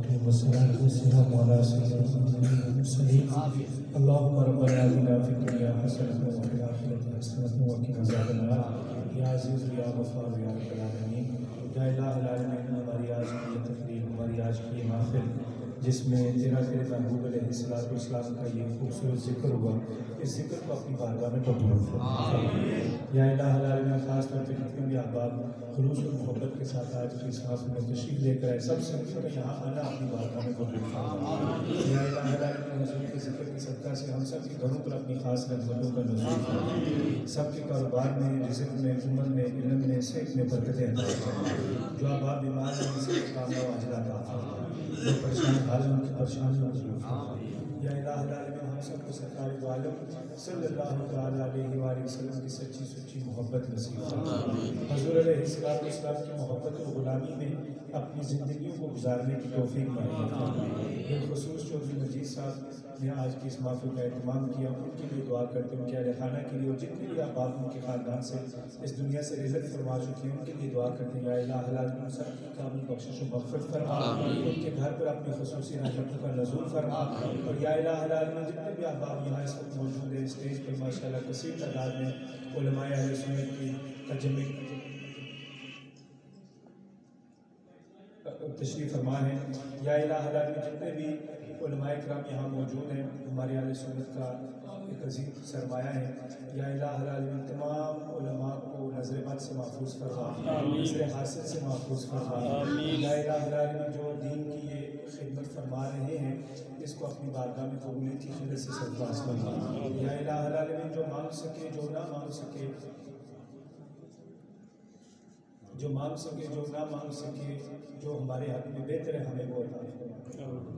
الرحيم والصلاة والسلام على سيدنا المرسلين اللهم ربنا آتنا في الدنيا حسنة وفي الآخرة حسنة وقنا عذاب النار یا عزیز یا غفار یا رب العالمین یا الہ العالمین ہماری آج کی یہ تقریر ہماری آج کی یہ محفل جس میں تیرے محبوب علیہ السلام کا یہ خوبصورت ذکر ہوا اس ذکر کو اپنی بارگاہ میں قبول فرما یا الہ العالمین خاص طور پہ جتنے بھی احباب خلوص اور محبت کے ساتھ آج کی اس محفل میں تشریف لے کر آئے سب سے یہاں آنا اپنی بارگاہ میں قبول فرما یا الہ العالمین حضور کے ذکر کے صدقہ سے ہم سب کے گھروں پر اپنی خاص رحمتوں کا نزول فرما سب کے کاروبار میں رزق میں عمر میں علم میں صحت میں برکتیں عطا فرما جو احباب بیمار ہیں ان سے کامیاب عاجلہ عطا فرما جو پریشان حال ہیں ان کی پریشانیوں کو دور فرما یا الہ العالمین ہم سب کو سرکار دو عالم صلی اللہ تعالیٰ علیہ وآلہ وسلم کی سچی سچی محبت نصیب فرما حضور علیہ السلام کی محبت و غلامی میں اپنی زندگیوں کو گزارنے کی توفیق نصیب فرما بالخصوص چودھری مجید صاحب نے آج کی اس محفل کا اہتمام کیا ان کے لیے دعا کرتے ہیں ان کے اہل خانہ کے لیے اور جتنے بھی احباب ان کے خاندان سے اس دنیا سے رحلت فرما چکے ہیں ان کے لیے دعا کرتے ہیں یا الہ العالمین سب کی کامل بخشش و مغفرت فرما ان کے گھر پر اپنی خصوصی رحمتوں کا نزول فرما اور یا الہ العالمین جتنے بھی احباب یہاں اس وقت موجود ہیں اسٹیج پر ماشاءاللہ کثیر تعداد میں علماء اہل سنت کی تجمع تشریف فرما ہے یا الہ العالمین جتنے بھی علماء کرام یہاں موجود ہیں ہمارے اہل سنت کا ایک عظیم سرمایہ ہے یا الہ العالمین تمام علماء کو نظر بد سے محفوظ فرما نظر حاسد سے محفوظ فرما یا الہ العالمین جو دین کی یہ خدمت فرما رہے ہیں اس کو اپنی بارگاہ میں قبولیت کی خدمت سے سرفراز فرما یا الہ العالمین جو مانگ سکے جو نہ مانگ سکے جو مانگ سکے جو نہ مانگ سکے جو ہمارے حق میں بہتر ہے ہمیں وہ عطا فرما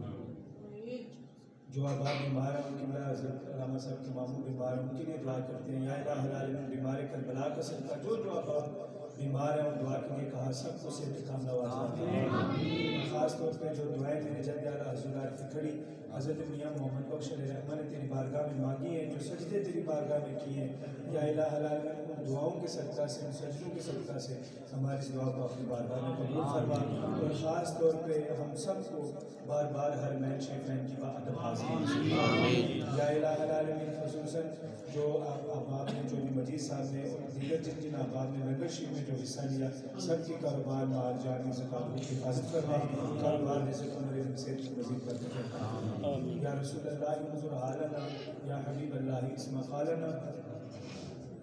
جو احباب بیمار ہیں ان کی بلا حضرت علامہ صاحب کے ماموں بیمار ہیں ان کے لیے دعا کرتے ہیں یا الہ العالمین بیمار کربلا کا صدقہ جو احباب بیمار ہیں ان دعا کے لیے کہا سب کو صحت کام نواز خاص طور پہ جو دعائیں میرے جد اعلیٰ حضرات کی کھڑی حضرت میاں محمد بخش علیہ الرحمٰن نے تیری بارگاہ میں مانگی ہیں جو سجدے تیری بارگاہ میں کیے ہیں یا الہ العالمین ان دعاؤں کے صدقہ سے ان سجدوں کے صدقہ سے ہماری اس دعا کو اپنی بارگاہ میں قبول فرما اور خاص طور پہ ہم سب کو بار بار ہر مین شیفین کی بادب حاضر یا الہ العالمین خصوصاً جو احباب نے جو مجید صاحب نے اور دیگر جن جن احباب نے ممبرشپ میں جو حصہ لیا سب کے کاروبار مال جانی زکات کی حفاظت فرما کاروبار رزق و سے مزید برکت فرما یا رسول اللہ انظر حالنا یا حبیب اللہ اسم قالنا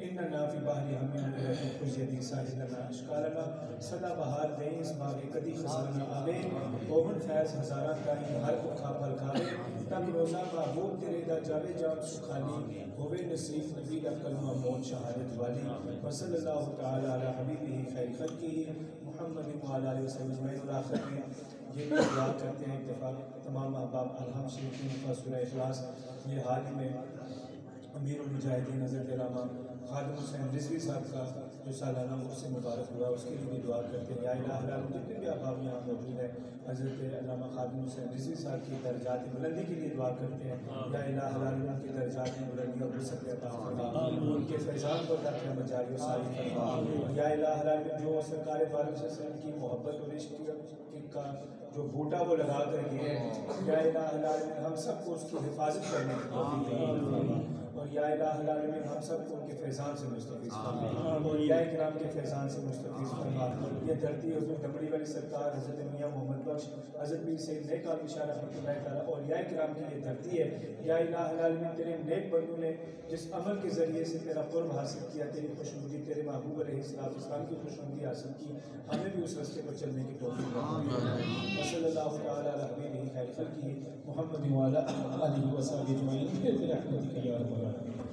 اننا فی بحر ہمین خوش یدی ساحلنا اشکالنا صدا بہار دیں اس باغ کدی خزانہ آمین اوہن فیض ہزارہ کائیں ہر کو کھا پل کھالے تب روزہ محبوب تیرے دا جاوے جان سکھالی ہوئے نصیب نبی دا کلمہ موت شہادت والی وصلی اللہ تعالی علی حبیبہ خیر خلقہ محمد وعلی آلہ وسلم اور آخر میں یہ بھی دعا کرتے ہیں اتفاق تمام احباب الحمد شریفین کا سورہ اخلاص یہ حال ہی میں امیر المجاہدین حضرت علامہ خادم حسین رضوی صاحب کا جو سالانہ عرس مبارک ہوا اس کے لیے بھی دعا کرتے ہیں یا الہ العالمین جتنے بھی احباب یہاں موجود ہیں حضرت علامہ خادم حسین رضوی صاحب کی درجات بلندی کے لیے دعا کرتے ہیں یا الہ العالمین ان کے درجات بلندی اور وسعت عطا فرما ان کے فیضان کو عطا قیامت جاری و ساری فرما یا الہ العالمین جو سرکار فاروق صلی اللہ علیہ وسلم کی محبت اور عشق کا جو بوٹا وہ لگا کر گئے ہیں یا الہ العالمین ہم سب کو اس کی حفاظت کرنے کی توفیق فرما اور یا الہ العالمین ہم سب کو ان کے فیضان سے مستفیض فرما اور یا کرام کے فیضان سے مستفیض فرما یہ دھرتی حضور دمڑی والی سرکار حضرت میاں محمد بخش حضرت پیر سید نیک عالم شاہ رحمۃ اللہ تعالیٰ اور یا کرام کی یہ دھرتی ہے یا الہ العالمین تیرے نیک بندوں نے جس عمل کے ذریعے سے تیرا قرب حاصل کیا تیری خوشنودی تیرے محبوب علیہ السلام کی خوشنودی حاصل کی ہمیں بھی اس راستے پر چلنے کی توفیق وصلی اللہ تعالی علی حبیبہ خیر خلقہ محمد وعلی آلہ وصحبہ اجمعین برحمتک یا رب العالمین